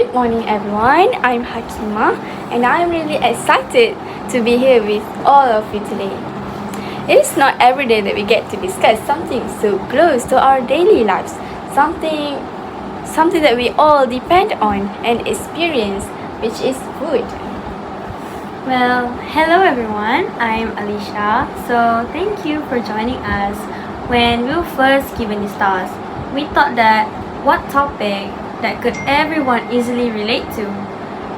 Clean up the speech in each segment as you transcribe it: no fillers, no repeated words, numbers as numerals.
Good morning, everyone. I'm Hakima, and I'm really excited to be here with all of you today. It is not every day that we get to discuss something so close to our daily lives, something that we all depend on and experience, which is food. Well, hello everyone. I'm Alicia. So thank you for joining us. When we were first given this task, we thought that what topic that could everyone easily relate to.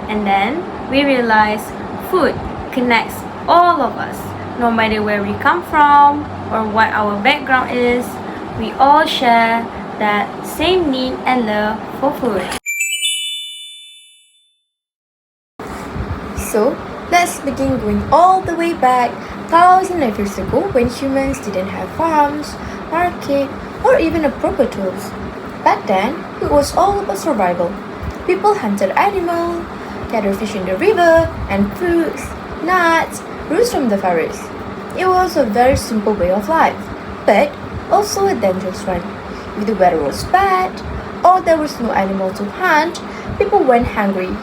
And then we realized food connects all of us, no matter where we come from or what our background is. We all share that same need and love for food. So, let's begin going all the way back thousands of years ago when humans didn't have farms, market, or even a proper tools. Back then, it was all about survival. People hunted animals, gathered fish in the river, and fruits, nuts, roots from the forest. It was a very simple way of life, but also a dangerous one. If the weather was bad, or there was no animal to hunt, people went hungry.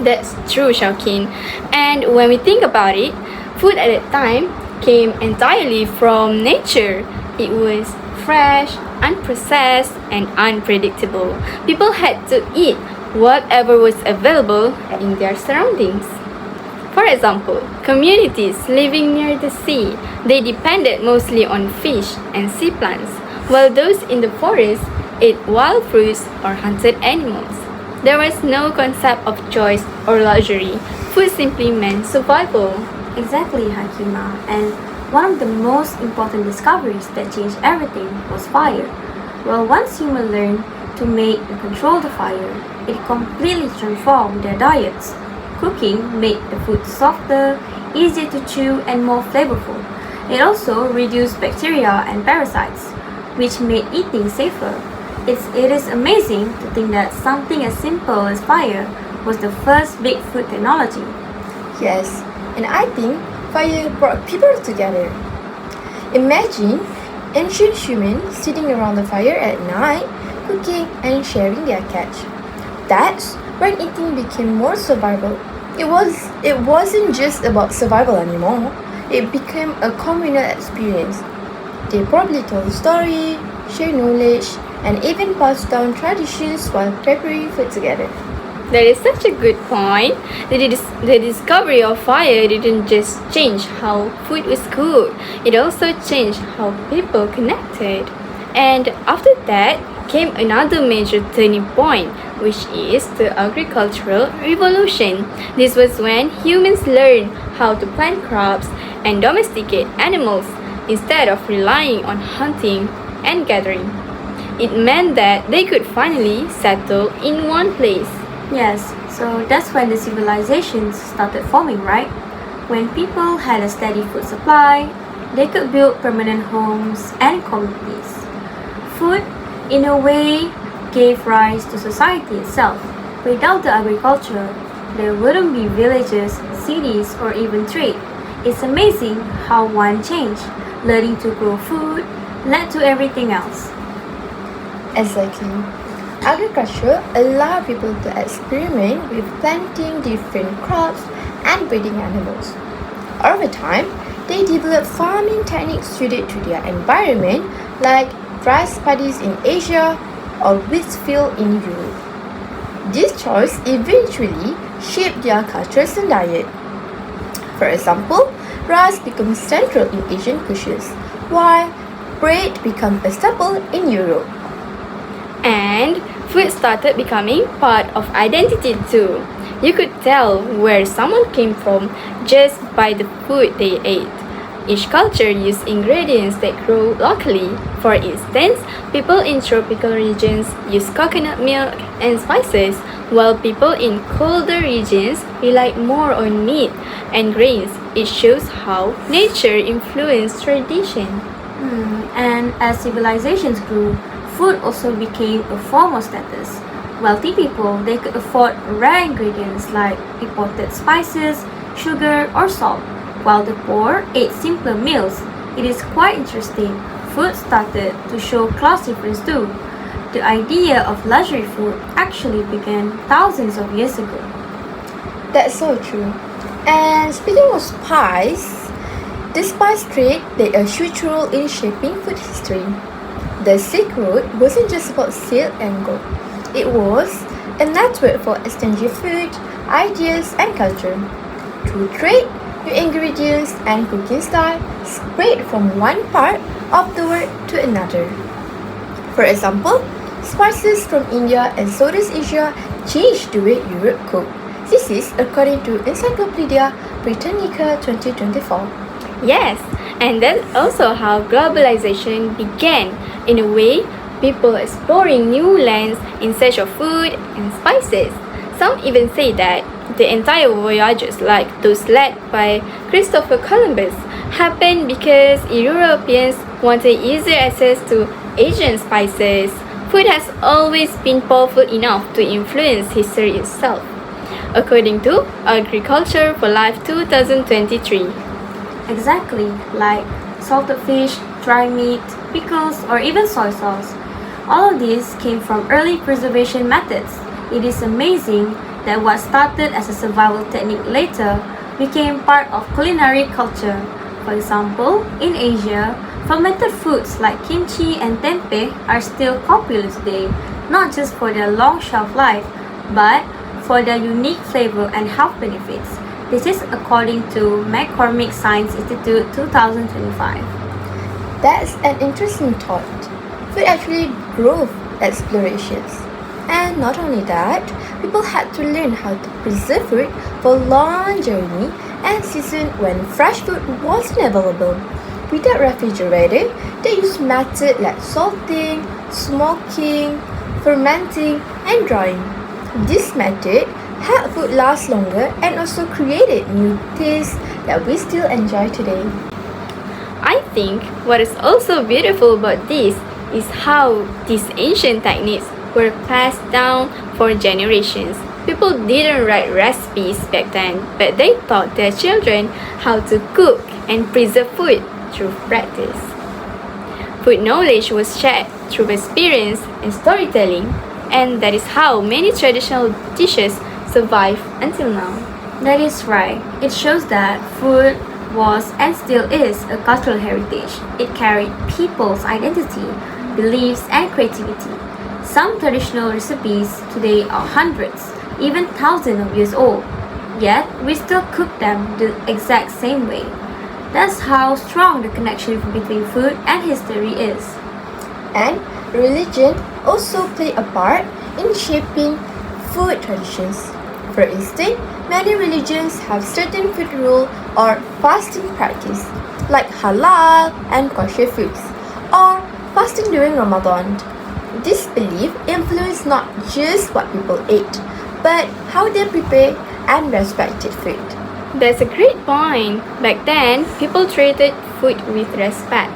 That's true, Shaukin. And when we think about it, food at that time came entirely from nature. It was fresh, unprocessed, and unpredictable. People had to eat whatever was available in their surroundings. For example, communities living near the sea, they depended mostly on fish and sea plants, while those in the forest ate wild fruits or hunted animals. There was no concept of choice or luxury. Food simply meant survival. Exactly, Hakima. And one of the most important discoveries that changed everything was fire. Well, once humans learned to make and control the fire, it completely transformed their diets. Cooking made the food softer, easier to chew, and more flavorful. It also reduced bacteria and parasites, which made eating safer. It is amazing to think that something as simple as fire was the first big food technology. Yes, and I think fire brought people together. Imagine ancient humans sitting around the fire at night, cooking and sharing their catch. That's when eating became more survival. It wasn't just about survival anymore. It became a communal experience. They probably told stories, shared knowledge, and even passed down traditions while preparing food together. That is such a good point. The discovery of fire didn't just change how food was cooked, it also changed how people connected. And after that came another major turning point, which is the agricultural revolution. This was when humans learned how to plant crops and domesticate animals instead of relying on hunting and gathering. It meant that they could finally settle in one place. Yes, so that's when the civilizations started forming, right? When people had a steady food supply, they could build permanent homes and communities. Food, in a way, gave rise to society itself. Without the agriculture, there wouldn't be villages, cities, or even trade. It's amazing how one change, learning to grow food, led to everything else. Exactly. Agriculture allowed people to experiment with planting different crops and breeding animals. Over time, they developed farming techniques suited to their environment, like rice paddies in Asia or wheat fields in Europe. This choice eventually shaped their cultures and diet. For example, rice becomes central in Asian cuisines, while bread became a staple in Europe. And food started becoming part of identity too. You could tell where someone came from just by the food they ate. Each culture used ingredients that grow locally. For instance, people in tropical regions use coconut milk and spices, while people in colder regions relied more on meat and grains. It shows how nature influenced tradition. And as civilizations grew, food also became a form of status. Wealthy people, they could afford rare ingredients like imported spices, sugar, or salt, while the poor ate simpler meals. It is quite interesting. Food started to show class difference too. the idea of luxury food actually began thousands of years ago. That's so true. And speaking of spice, the spice trade played a huge role in shaping food history. The Silk Road wasn't just about silk and gold. It was a network for exchanging food, ideas, and culture. Through trade, new ingredients and cooking style spread from one part of the world to another. For example, spices from India and Southeast Asia changed the way Europe cooked. This is according to Encyclopedia Britannica 2024. Yes, and that's also how globalization began. In a way, people exploring new lands in search of food and spices. Some even say that the entire voyages, like those led by Christopher Columbus, happened because Europeans wanted easier access to Asian spices. Food has always been powerful enough to influence history itself, according to Agriculture for Life 2023. Exactly, like salted fish, dry meat, pickles, or even soy sauce. All of these came from early preservation methods. It is amazing that what started as a survival technique later became part of culinary culture. For example, in Asia, fermented foods like kimchi and tempeh are still popular today, not just for their long shelf life, but for their unique flavor and health benefits. This is according to McCormick Science Institute 2025. That's an interesting thought. Food actually drove explorations. And not only that, people had to learn how to preserve food for long journey and season when fresh food wasn't available. Without refrigerator, they used methods like salting, smoking, fermenting, and drying. This method helped food last longer and also created new tastes that we still enjoy today. I think what is also beautiful about this is how these ancient techniques were passed down for generations. People didn't write recipes back then, but they taught their children how to cook and preserve food through practice. Food knowledge was shared through experience and storytelling, and that is how many traditional dishes survive until now. That is right. It shows that food was and still is a cultural heritage. It carried people's identity, beliefs, and creativity. Some traditional recipes today are hundreds, even thousands of years old, yet we still cook them the exact same way. That's how strong the connection between food and history is. And religion also play a part in shaping food traditions. For instance, many religions have certain food rule or fasting practice, like halal and kosher foods, or fasting during Ramadan. This belief influenced not just what people ate, but how they prepare and respected food. That's a great point. Back then, people treated food with respect.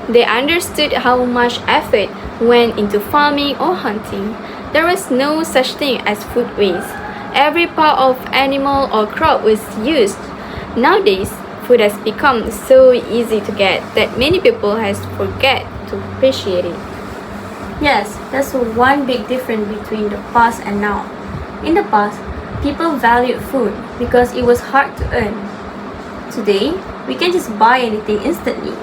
They understood how much effort went into farming or hunting. There was no such thing as food waste. Every part of animal or crop was used. Nowadays, food has become so easy to get that many people has forget to appreciate it. Yes, that's one big difference between the past and now. In the past, people valued food because it was hard to earn. Today, we can just buy anything instantly.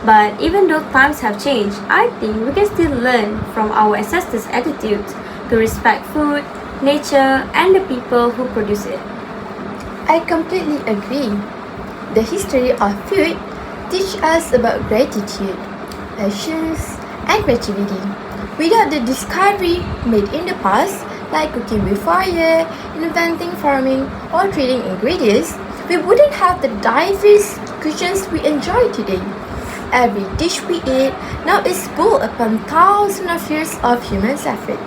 But even though times have changed, I think we can still learn from our ancestors' attitude to respect food, nature, and the people who produce it. I completely agree. The history of food teaches us about gratitude, patience, and creativity. Without the discovery made in the past, like cooking with fire, inventing farming, or trading ingredients, we wouldn't have the diverse cuisines we enjoy today. Every dish we eat now is built upon thousands of years of human effort.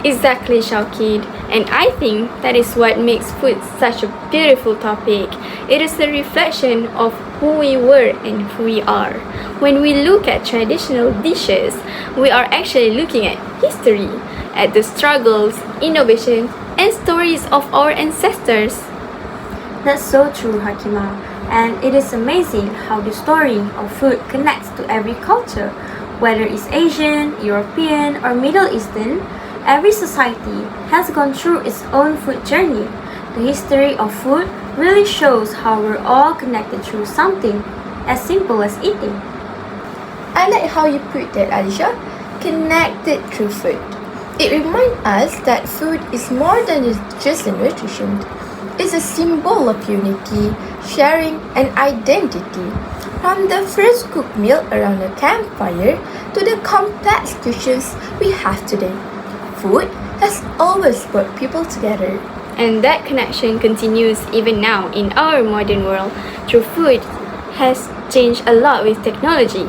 Exactly, Shaukid. And I think that is what makes food such a beautiful topic. It is a reflection of who we were and who we are. When we look at traditional dishes, we are actually looking at history, at the struggles, innovation, and stories of our ancestors. That's so true, Hakima. And it is amazing how the story of food connects to every culture. Whether it's Asian, European, or Middle Eastern, every society has gone through its own food journey. The history of food really shows how we're all connected through something as simple as eating. I like how you put that, Alicia. Connected through food. It reminds us that food is more than just a nutrition. It's a symbol of unity, sharing, and identity. From the first cooked meal around a campfire to the complex dishes we have today, food has always brought people together. And that connection continues even now in our modern world through food has changed a lot with technology,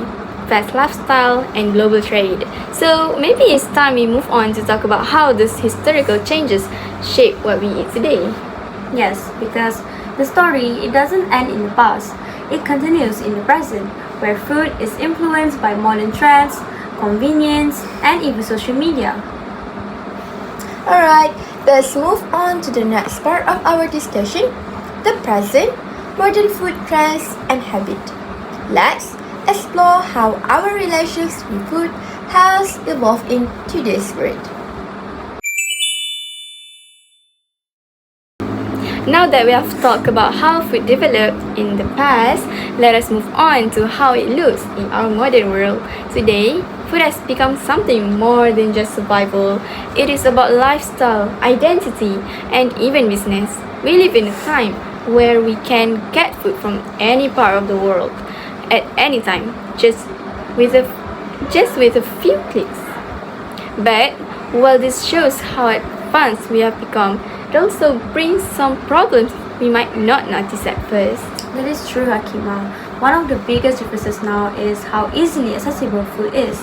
fast lifestyle, and global trade. So maybe it's time we move on to talk about how these historical changes shape what we eat today. Yes, because the story it doesn't end in the past. It continues in the present, where food is influenced by modern trends, convenience, and even social media. Alright, let's move on to the next part of our discussion, the present, modern food trends and habit. Let's explore how our relations with food has evolved in today's world. Now that we have talked about how food developed in the past, let us move on to how it looks in our modern world. Today, food has become something more than just survival. It is about lifestyle, identity, and even business. We live in a time where we can get food from any part of the world at any time, with a few clicks. But while this shows how advanced we have become, it also brings some problems we might not notice at first. That is true, Hakima. One of the biggest differences now is how easily accessible food is.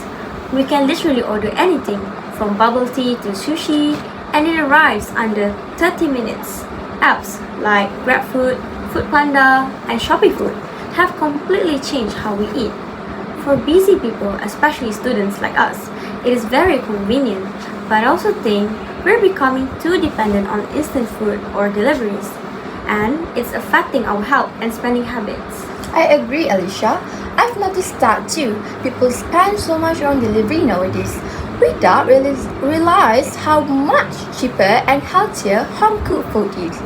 We can literally order anything, from bubble tea to sushi, and it arrives under 30 minutes. Apps like GrabFood, Foodpanda, and Shopee Food have completely changed how we eat. For busy people, especially students like us, it is very convenient, but I also think we're becoming too dependent on instant food or deliveries, and it's affecting our health and spending habits. I agree, Alicia. I've noticed that too. People spend so much on delivery nowadays without realize how much cheaper and healthier home cooked food is.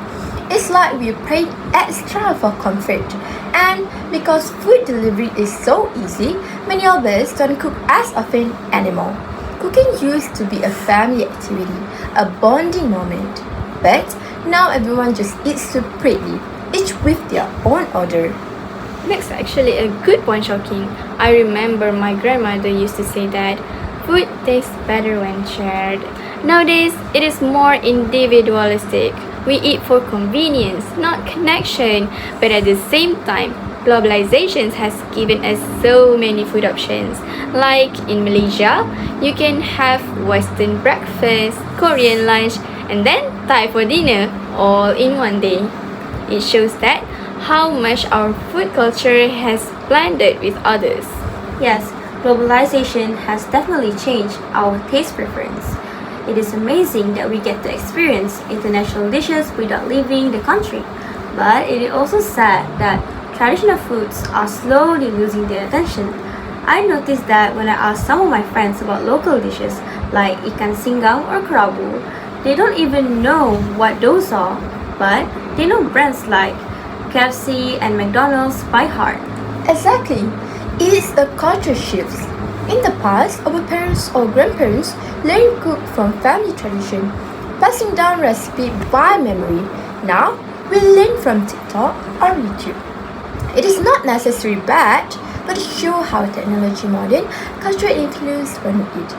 It's like we paid extra for comfort. And because food delivery is so easy, many of us don't cook as often anymore. Cooking used to be a family activity, a bonding moment. But now everyone just eats separately, each with their own order. That's actually a good point, Shocking. I remember my grandmother used to say that food tastes better when shared. Nowadays, it is more individualistic. We eat for convenience, not connection, but at the same time, globalization has given us so many food options. Like in Malaysia, you can have Western breakfast, Korean lunch, and then Thai for dinner, all in one day. It shows that how much our food culture has blended with others. Yes, globalization has definitely changed our taste preference. It is amazing that we get to experience international dishes without leaving the country. But it is also sad that traditional foods are slowly losing their attention. I noticed that when I ask some of my friends about local dishes like ikan singgang or kerabu, they don't even know what those are, but they know brands like KFC and McDonald's by heart. Exactly. It is a culture shift. In the past, our parents or grandparents learned to cook from family tradition, passing down recipe by memory. Now, we learn from TikTok or YouTube. It is not necessarily bad, but it shows how technology modern culture influence when we eat.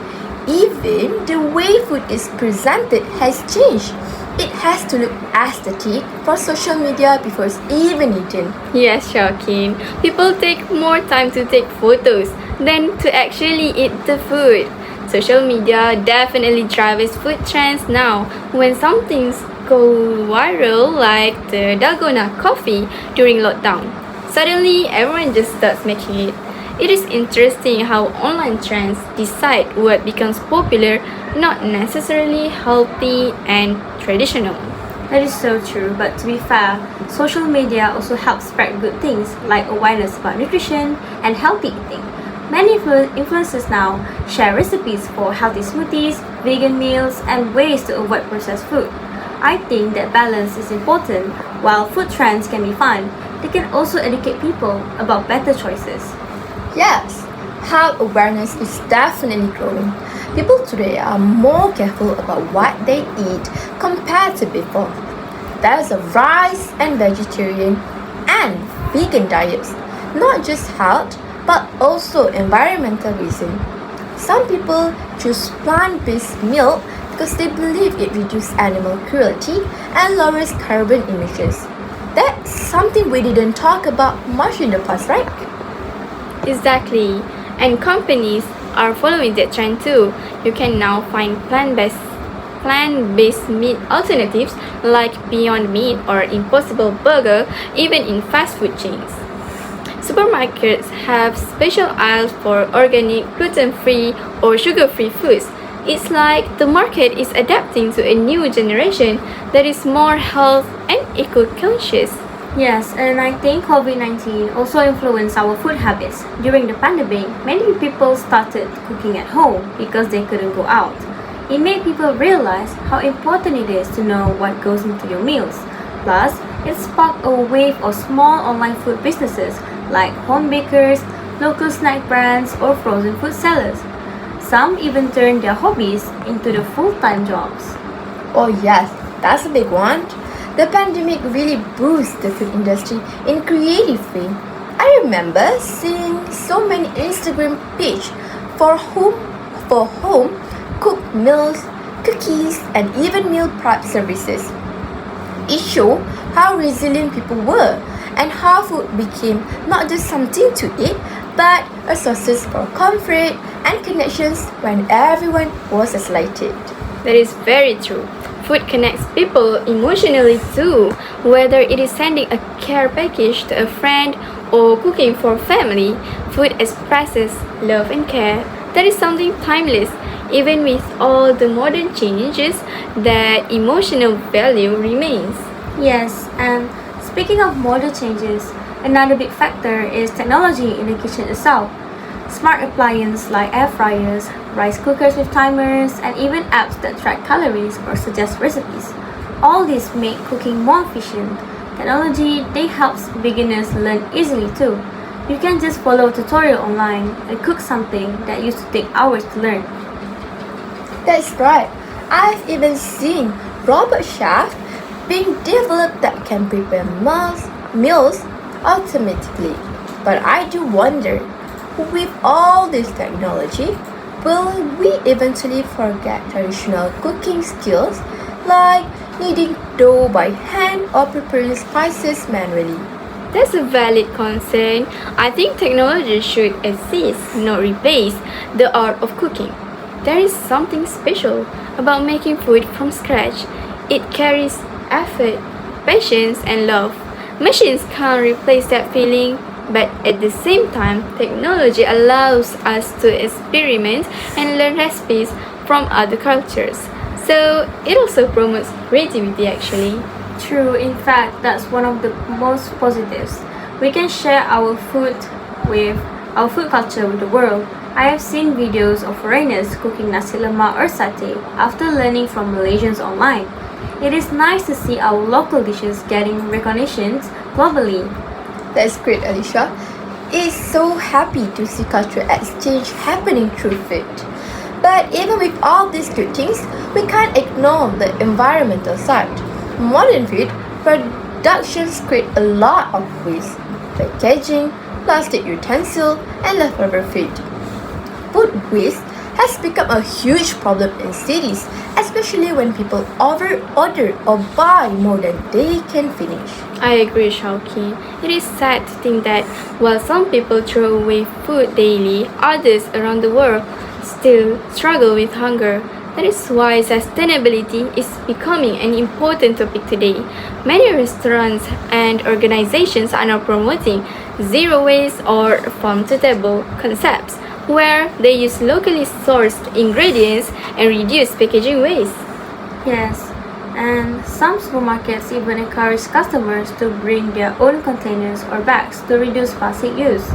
Even the way food is presented has changed. It has to look aesthetic for social media before it's even eaten. Yes, Shocking. People take more time to take photos than to actually eat the food. Social media definitely drives food trends now. When some things go viral, like the dalgona coffee during lockdown, suddenly everyone just starts making it. It is interesting how online trends decide what becomes popular, not necessarily healthy and traditional. That is so true, but to be fair, social media also helps spread good things like awareness about nutrition and healthy eating. Many influencers now share recipes for healthy smoothies, vegan meals, and ways to avoid processed food. I think that balance is important. While food trends can be fun, they can also educate people about better choices. Yes, health awareness is definitely growing. People today are more careful about what they eat compared to before. There's a rise in vegetarian and vegan diets, not just health but also environmental reason. Some people choose plant-based milk because they believe it reduces animal cruelty and lowers carbon emissions. That's something we didn't talk about much in the past, right? Exactly. And companies are following that trend too. You can now find plant-based meat alternatives like Beyond Meat or Impossible Burger even in fast food chains. Supermarkets have special aisles for organic, gluten-free or sugar-free foods. It's like the market is adapting to a new generation that is more health and eco-conscious. Yes, and I think COVID 19 also influenced our food habits. During the pandemic, many people started cooking at home because they couldn't go out. It made people realize how important it is to know what goes into your meals. Plus, it sparked a wave of small online food businesses like home bakers, local snack brands, or frozen food sellers. Some even turned their hobbies into the full-time jobs. Oh yes, that's a big one. The pandemic really boosted the food industry in creative way. I remember seeing so many Instagram pages for home cooked meals, cookies, and even meal prep services. It showed how resilient people were and how food became not just something to eat but a source for comfort and connections when everyone was isolated. That is very true. Food connects people emotionally too, whether it is sending a care package to a friend or cooking for family. Food expresses love and care. That is something timeless. Even with all the modern changes, that emotional value remains. Yes, and speaking of model changes, another big factor is technology in the kitchen itself. Smart appliances like air fryers, rice cookers with timers, and even apps that track calories or suggest recipes. All this make cooking more efficient. Technology they helps beginners learn easily too. You can just follow a tutorial online and cook something that used to take hours to learn. That's right. I've even seen robot chefs being developed that can prepare meals automatically. But I do wonder, with all this technology, will we eventually forget traditional cooking skills like kneading dough by hand or preparing spices manually? That's a valid concern. I think technology should assist, not replace, the art of cooking. There is something special about making food from scratch. It carries effort, patience, and love. Machines can't replace that feeling, but at the same time, technology allows us to experiment and learn recipes from other cultures. So it also promotes creativity actually. True, in fact, that's one of the most positives. We can share our food culture with the world. I have seen videos of foreigners cooking nasi lemak or satay after learning from Malaysians online. It is nice to see our local dishes getting recognition globally. That's great, Alicia. It's so happy to see cultural exchange happening through food. But even with all these good things, we can't ignore the environmental side. Modern food productions create a lot of waste: packaging, plastic utensils, and leftover food. Food waste has become a huge problem in cities, especially when people order or buy more than they can finish. I agree, Shauki. It is sad to think that while some people throw away food daily, others around the world still struggle with hunger. That is why sustainability is becoming an important topic today. Many restaurants and organizations are now promoting zero waste or farm to table concepts, where they use locally sourced ingredients and reduce packaging waste. Yes, and some supermarkets even encourage customers to bring their own containers or bags to reduce plastic use.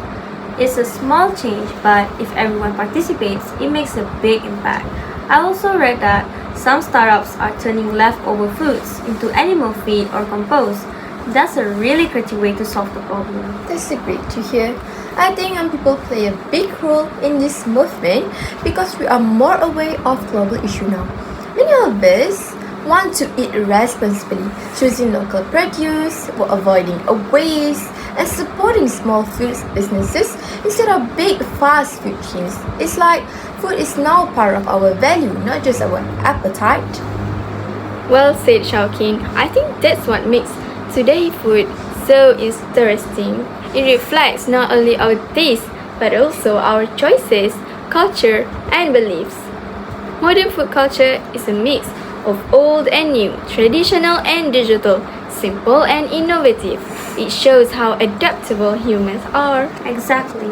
It's a small change, but if everyone participates, it makes a big impact. I also read that some startups are turning leftover foods into animal feed or compost. That's a really creative way to solve the problem. That's great to hear. I think young people play a big role in this movement because we are more aware of global issue now. Many of us want to eat responsibly, choosing local produce, avoiding waste, and supporting small food businesses instead of big fast food chains. It's like food is now part of our value, not just our appetite. Well said, Shaukin. I think that's what makes today's food so interesting. It reflects not only our taste but also our choices, culture, and beliefs. Modern food culture is a mix of old and new, traditional and digital, simple and innovative. It shows how adaptable humans are. Exactly.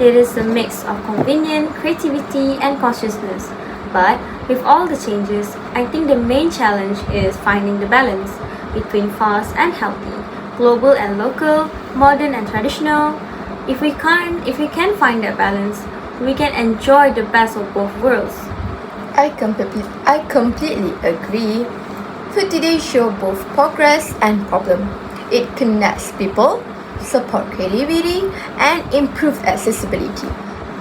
It is a mix of convenience, creativity, and consciousness. But with all the changes, I think the main challenge is finding the balance between fast and healthy, global and local, modern and traditional. If we can find that balance, we can enjoy the best of both worlds. I completely agree. Food today show both progress and problem. It connects people, support creativity, and improve accessibility,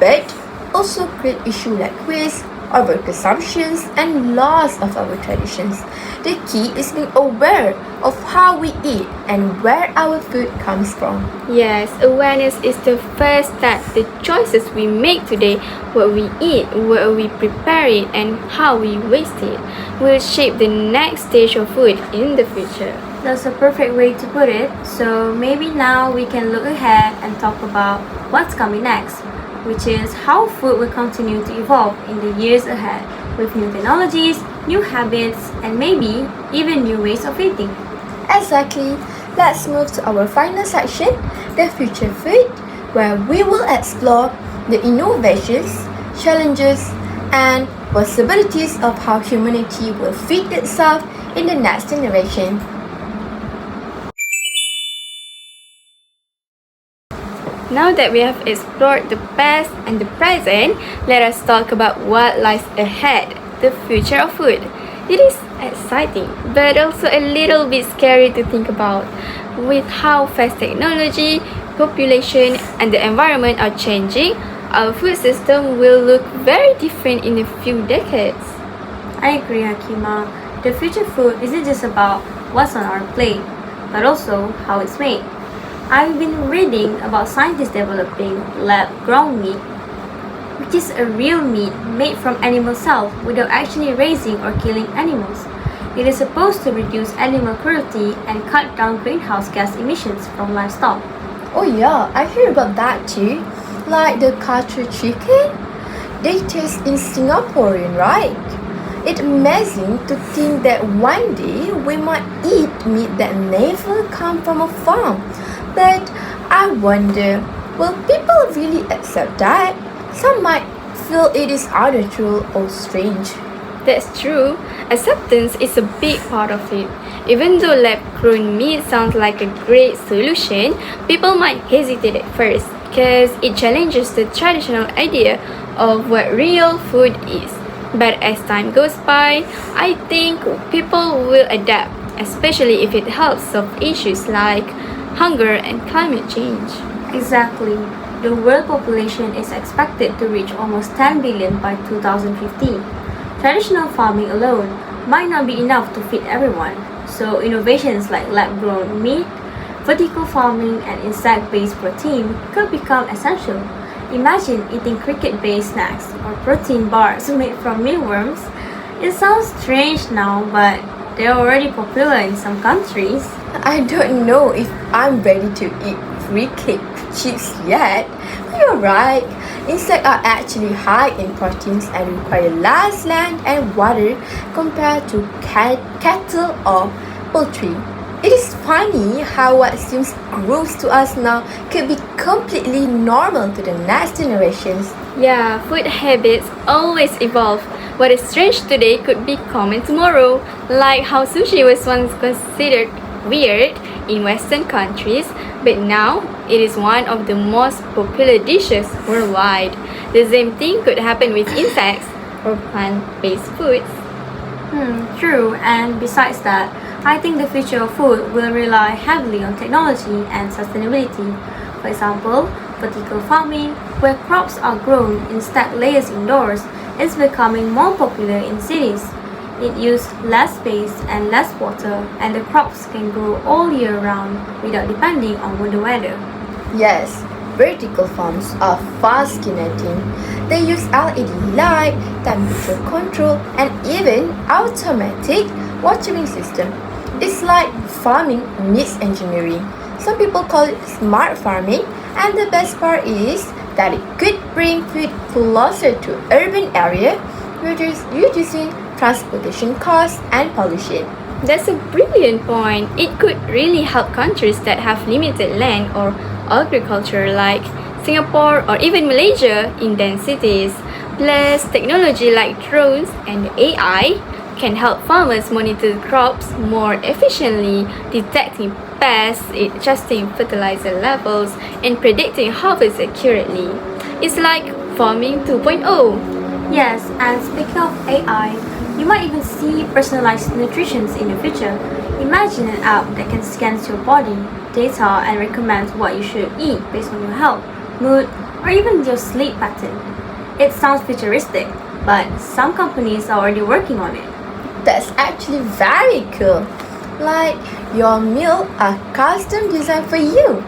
but also create issues like waste, overconsumptions, and loss of our traditions. The key is being aware of how we eat and where our food comes from. Yes, awareness is the first step. The choices we make today, what we eat, where we prepare it, and how we waste it, will shape the next stage of food in the future. That's a perfect way to put it. So maybe now we can look ahead and talk about what's coming next, which is how food will continue to evolve in the years ahead with new technologies, new habits, and maybe even new ways of eating. Exactly. Let's move to our final section, the future food, where we will explore the innovations, challenges, and possibilities of how humanity will feed itself in the next generation. Now that we have explored the past and the present, let us talk about what lies ahead, the future of food. It is exciting, but also a little bit scary to think about. With how fast technology, population, and the environment are changing, our food system will look very different in a few decades. I agree, Hakima. The future food isn't just about what's on our plate, but also how it's made. I've been reading about scientists developing lab-grown meat, which is a real meat made from animal cells without actually raising or killing animals. It is supposed to reduce animal cruelty and cut down greenhouse gas emissions from livestock. Oh yeah, I heard about that too. Like the culture chicken? They taste in Singaporean, right? It's amazing to think that one day we might eat meat that never come from a farm. But I wonder, will people really accept that? Some might feel it is unnatural or strange. That's true. Acceptance is a big part of it. Even though lab-grown meat sounds like a great solution, people might hesitate at first because it challenges the traditional idea of what real food is. But as time goes by, I think people will adapt, especially if it helps solve issues like hunger and climate change. Exactly. The world population is expected to reach almost 10 billion by 2050. Traditional farming alone might not be enough to feed everyone, so innovations like lab-grown meat, vertical farming, and insect-based protein could become essential. Imagine eating cricket-based snacks or protein bars made from mealworms. It sounds strange now, but they're already popular in some countries. I don't know if I'm ready to eat cricket chips yet. You're right. Insects are actually high in proteins and require less land and water compared to cattle or poultry. It is funny how what seems gross to us now could be completely normal to the next generations. Yeah, food habits always evolve. What is strange today could be common tomorrow, like how sushi was once considered weird in Western countries, but now it is one of the most popular dishes worldwide. The same thing could happen with insects or plant-based foods. True, and besides that, I think the future of food will rely heavily on technology and sustainability. For example, vertical farming, where crops are grown in stacked layers indoors, is becoming more popular in cities. It uses less space and less water, and the crops can grow all year round without depending on the weather. Yes, vertical farms are fascinating. They use LED light, temperature control, and even automatic watering system. It's like farming meets engineering. Some people call it smart farming, and the best part is that it could bring food closer to urban area, reducing transportation costs and pollution. That's a brilliant point. It could really help countries that have limited land or agriculture like Singapore or even Malaysia in dense cities. Plus, technology like drones and AI can help farmers monitor crops more efficiently, detecting pests, adjusting fertilizer levels, and predicting harvest accurately. It's like farming 2.0. Yes, and speaking of AI, you might even see personalized nutrition in the future. Imagine an app that can scan your body data and recommend what you should eat based on your health, mood, or even your sleep pattern. It sounds futuristic, but some companies are already working on it. That's actually very cool. Like your meal are custom designed for you.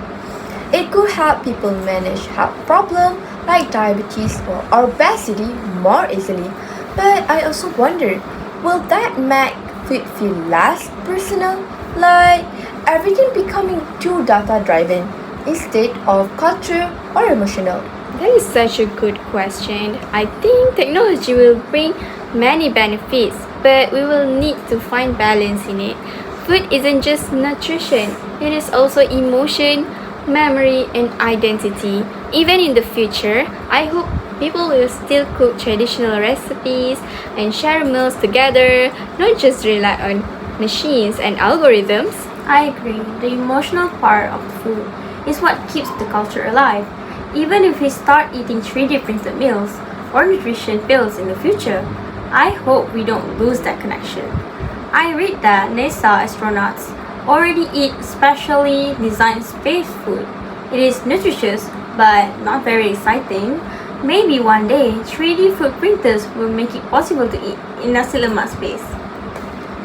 It could help people manage health problems like diabetes or obesity more easily. But I also wonder, will that make food feel less personal? Like everything becoming too data driven instead of cultural or emotional? That is such a good question. I think technology will bring many benefits, but we will need to find balance in it. Food isn't just nutrition, it is also emotion, memory, and identity. Even in the future, I hope people will still cook traditional recipes and share meals together, not just rely on machines and algorithms. I agree, the emotional part of the food is what keeps the culture alive. Even if we start eating 3D printed meals or nutrition pills in the future, I hope we don't lose that connection. I read that NASA astronauts already eat specially designed space food. It is nutritious but not very exciting. Maybe one day 3D food printers will make it possible to eat in nasi lemak space.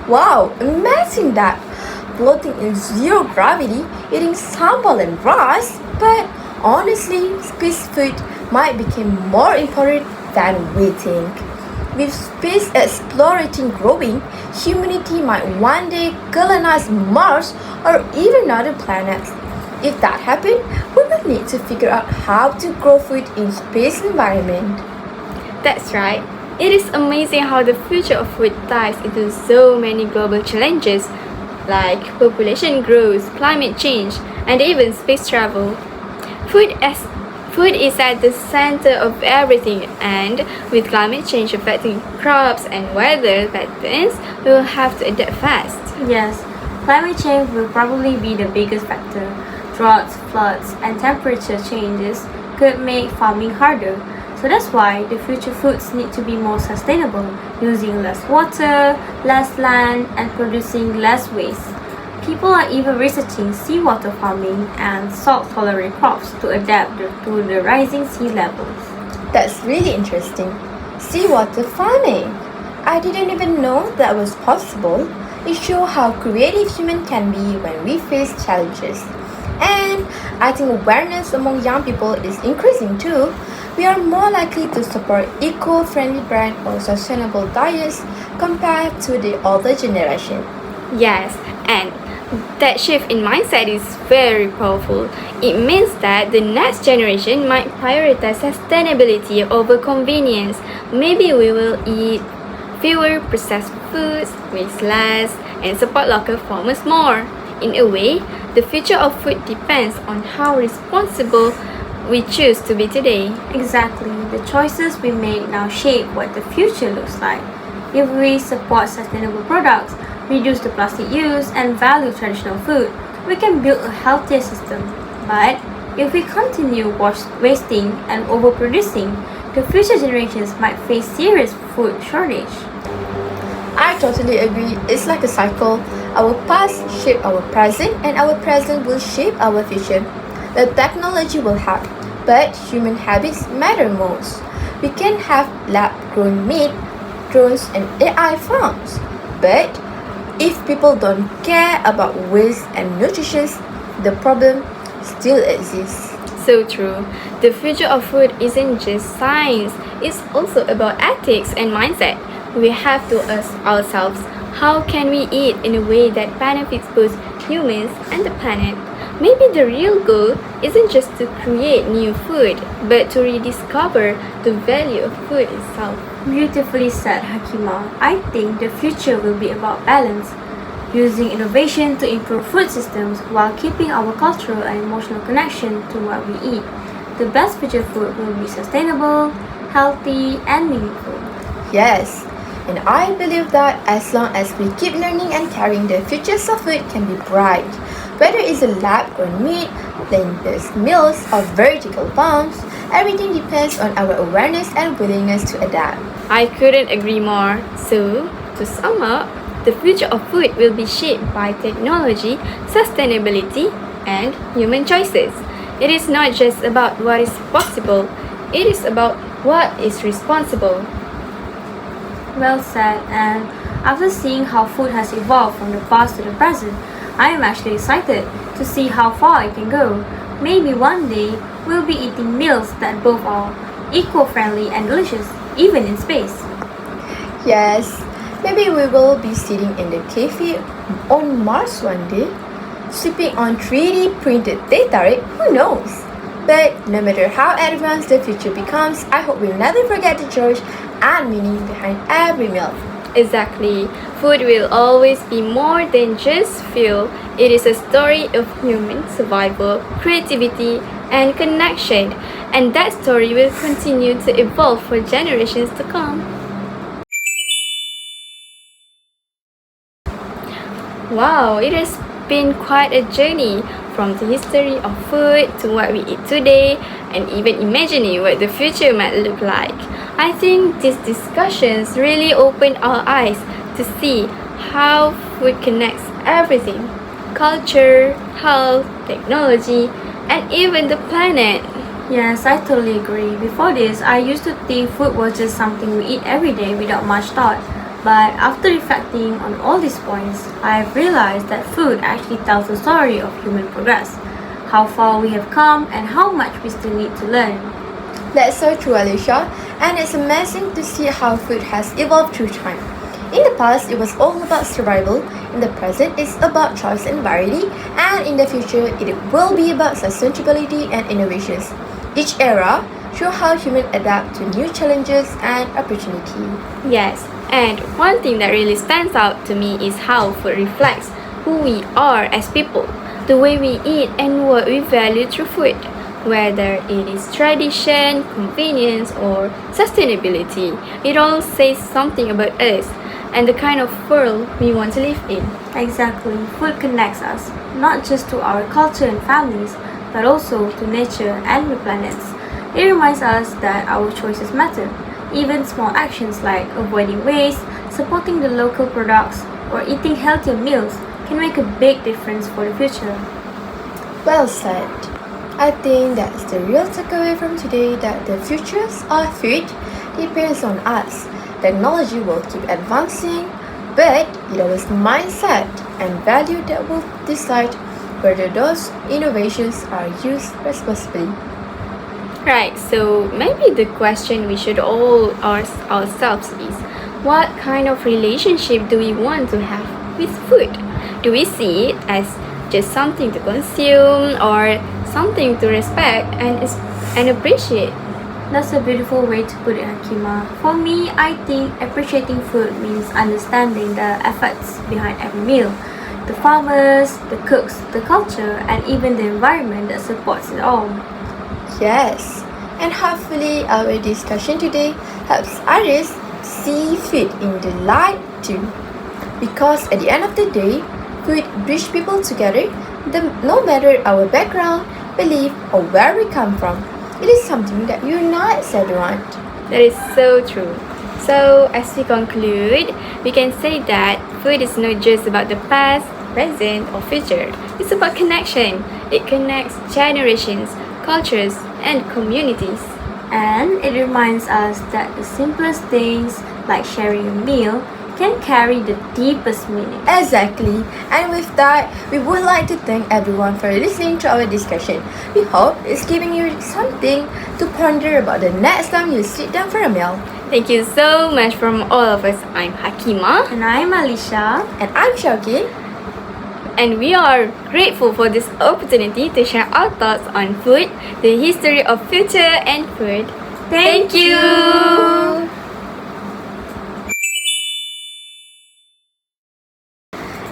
Wow, imagine that! Floating in zero gravity, eating sambal and rice. But honestly, space food might become more important than we think. With space exploration growing, humanity might one day colonize Mars or even other planets. If that happens, we will need to figure out how to grow food in space environment. That's right. It is amazing how the future of food ties into so many global challenges like population growth, climate change, and even space travel. Food is at the center of everything, and with climate change affecting crops and weather patterns, we will have to adapt fast. Yes, climate change will probably be the biggest factor. Droughts, floods, and temperature changes could make farming harder. So that's why the future foods need to be more sustainable, using less water, less land, and producing less waste. People are even researching seawater farming and salt-tolerant crops to adapt to the rising sea levels. That's really interesting. Seawater farming. I didn't even know that was possible. It shows how creative humans can be when we face challenges. And I think awareness among young people is increasing too. We are more likely to support eco-friendly brands or sustainable diets compared to the older generation. Yes, and that shift in mindset is very powerful. It means that the next generation might prioritize sustainability over convenience. Maybe we will eat fewer processed foods, waste less, and support local farmers more. In a way, the future of food depends on how responsible we choose to be today. Exactly, the choices we make now shape what the future looks like. If we support sustainable products, reduce the plastic use, and value traditional food, we can build a healthier system. But if we continue wasting and overproducing, the future generations might face serious food shortage. I totally agree. It's like a cycle. Our past shape our present, and our present will shape our future. The technology will help, but human habits matter most. We can have lab-grown meat, drones, and AI farms, but if people don't care about waste and nutrition, the problem still exists. So true. The future of food isn't just science, it's also about ethics and mindset. We have to ask ourselves, how can we eat in a way that benefits both humans and the planet? Maybe the real goal isn't just to create new food, but to rediscover the value of food itself. Beautifully said, Hakima. I think the future will be about balance, using innovation to improve food systems while keeping our cultural and emotional connection to what we eat. The best future food will be sustainable, healthy, and meaningful. Yes, and I believe that as long as we keep learning and caring, the futures of food can be bright. Whether it's a lab-grown meat, plant-based meals, or vertical farms, everything depends on our awareness and willingness to adapt. I couldn't agree more. So, to sum up, the future of food will be shaped by technology, sustainability, and human choices. It is not just about what is possible, it is about what is responsible. Well said, and after seeing how food has evolved from the past to the present, I am actually excited to see how far it can go. Maybe one day we'll be eating meals that both are eco-friendly and delicious, even in space. Yes, maybe we will be sitting in the cafe on Mars one day, sipping on 3D printed data, who knows? But no matter how advanced the future becomes, I hope we'll never forget the joy and meaning behind every meal. Exactly. Food will always be more than just fuel. It is a story of human survival, creativity, and connection. And that story will continue to evolve for generations to come. Wow, it has been quite a journey from the history of food to what we eat today and even imagining what the future might look like. I think these discussions really open our eyes to see how food connects everything: culture, health, technology, and even the planet. Yes, I totally agree. Before this, I used to think food was just something we eat every day without much thought. But after reflecting on all these points, I have realized that food actually tells the story of human progress, how far we have come, and how much we still need to learn. That's so true, Alicia, and it's amazing to see how food has evolved through time. In the past, it was all about survival. In the present, it's about choice and variety, and in the future, it will be about sustainability and innovations. Each era shows how humans adapt to new challenges and opportunity. Yes, and one thing that really stands out to me is how food reflects who we are as people, the way we eat and what we value through food, whether it is tradition, convenience, or sustainability. It all says something about us and the kind of world we want to live in. Exactly, food connects us, not just to our culture and families, but also to nature and the planets. It reminds us that our choices matter. Even small actions like avoiding waste, supporting the local products, or eating healthier meals can make a big difference for the future. Well said. I think that's the real takeaway from today, that the futures of food depends on us. Technology will keep advancing, but it is mindset and value that will decide whether those innovations are used responsibly. Right, so maybe the question we should all ask ourselves is, what kind of relationship do we want to have with food? Do we see it as just something to consume or something to respect and appreciate? That's a beautiful way to put it, Hakima. For me, I think appreciating food means understanding the efforts behind every meal. The farmers, the cooks, the culture, and even the environment that supports it all. Yes, and hopefully our discussion today helps others see food in the light too. Because at the end of the day, food brings people together, No matter our background, belief, or where we come from, it is something that unites everyone. That is so true. So, as we conclude, we can say that food is not just about the past, present, or future. It's about connection. It connects generations, cultures, and communities. And it reminds us that the simplest things, like sharing a meal, can carry the deepest meaning. Exactly. And with that, we would like to thank everyone for listening to our discussion. We hope it's giving you something to ponder about the next time you sit down for a meal. Thank you so much from all of us. I'm Hakima, And I'm Alicia. And I'm Shauki. and we are grateful for this opportunity to share our thoughts on food, the history of future, and food. Thank you.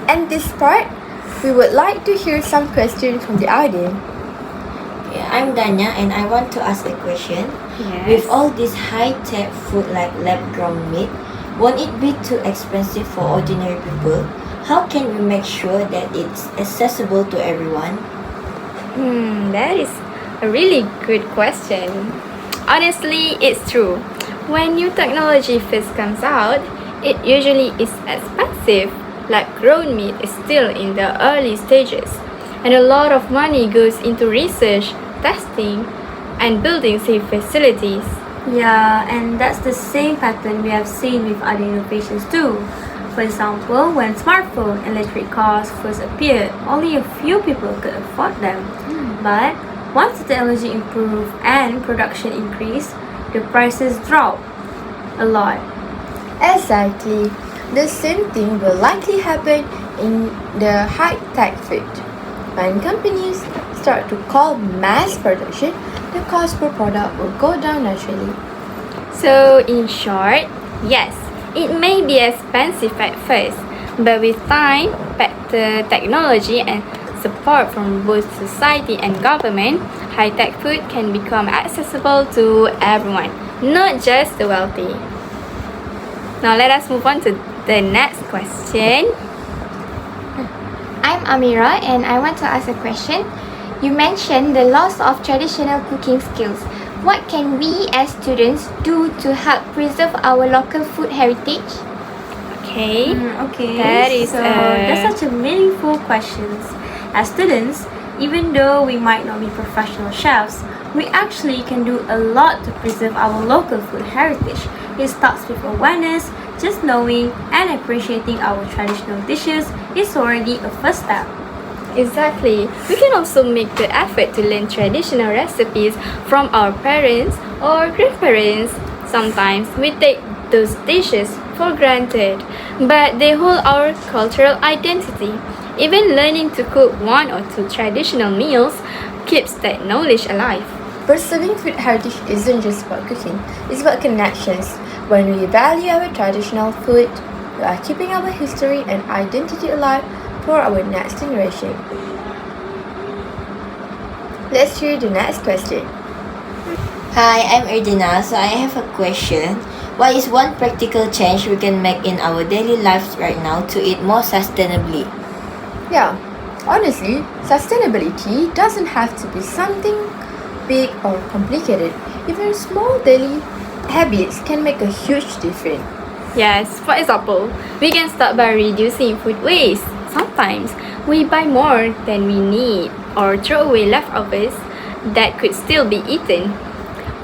And this part, we would like to hear some questions from the audience. Okay, I'm Danya and I want to ask a question. Yes. With all this high-tech food like lab-grown meat, won't it be too expensive for ordinary people? How can we make sure that it's accessible to everyone? That is a really good question. Honestly, it's true. When new technology first comes out, it usually is expensive. Like grown meat is still in the early stages, and a lot of money goes into research, testing, and building safe facilities. Yeah, and that's the same pattern we have seen with other innovations too. For example, when smartphone and electric cars first appeared, only a few people could afford them. But once the technology improved and production increased, the prices dropped a lot. Exactly. The same thing will likely happen in the high-tech food. When companies start to call mass production, the cost per product will go down naturally. So, in short, yes, it may be expensive at first, but with time, better technology, and support from both society and government, high-tech food can become accessible to everyone, not just the wealthy. Now, let us move on to the next question. I'm Amira and I want to ask a question. You mentioned the loss of traditional cooking skills. What can we as students do to help preserve our local food heritage? Okay. Okay, That is that's such a meaningful question. As students, even though we might not be professional chefs, we actually can do a lot to preserve our local food heritage. It starts with awareness. Just knowing and appreciating our traditional dishes is already a first step. Exactly. We can also make the effort to learn traditional recipes from our parents or grandparents. Sometimes we take those dishes for granted, but they hold our cultural identity. Even learning to cook one or two traditional meals keeps that knowledge alive. Preserving food heritage isn't just about cooking, it's about connections. When we value our traditional food, we are keeping our history and identity alive for our next generation. Let's hear the next question. Hi, I'm Erdina. So I have a question. What is one practical change we can make in our daily lives right now to eat more sustainably? Yeah, honestly, sustainability doesn't have to be something big or complicated. Even small daily habits can make a huge difference. Yes, for example, we can start by reducing food waste. Sometimes we buy more than we need or throw away leftovers that could still be eaten.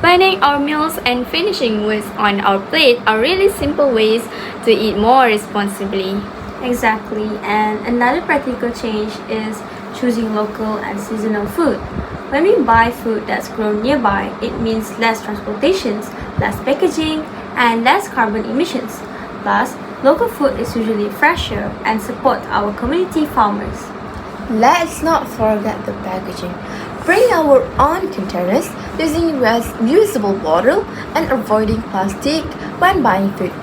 Planning our meals and finishing what's on our plate are really simple ways to eat more responsibly. Exactly, and another practical change is choosing local and seasonal food. When we buy food that's grown nearby, it means less transportations, less packaging, and less carbon emissions. Plus, local food is usually fresher and support our community farmers. Let's not forget the packaging. Bring our own containers, using reusable bottle, and avoiding plastic when buying food.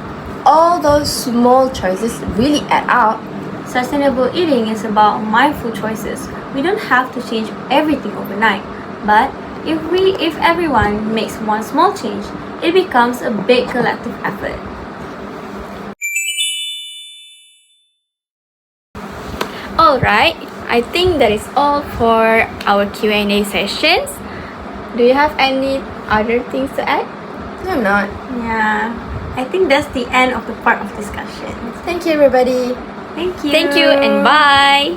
All those small choices really add up. Sustainable eating is about mindful choices. We don't have to change everything overnight, but if everyone makes one small change, it becomes a big collective effort. Alright, I think that is all for our Q&A sessions. Do you have any other things to add? No, I'm not. Yeah, I think that's the end of the part of discussion. Thank you, everybody. Thank you. Thank you and bye.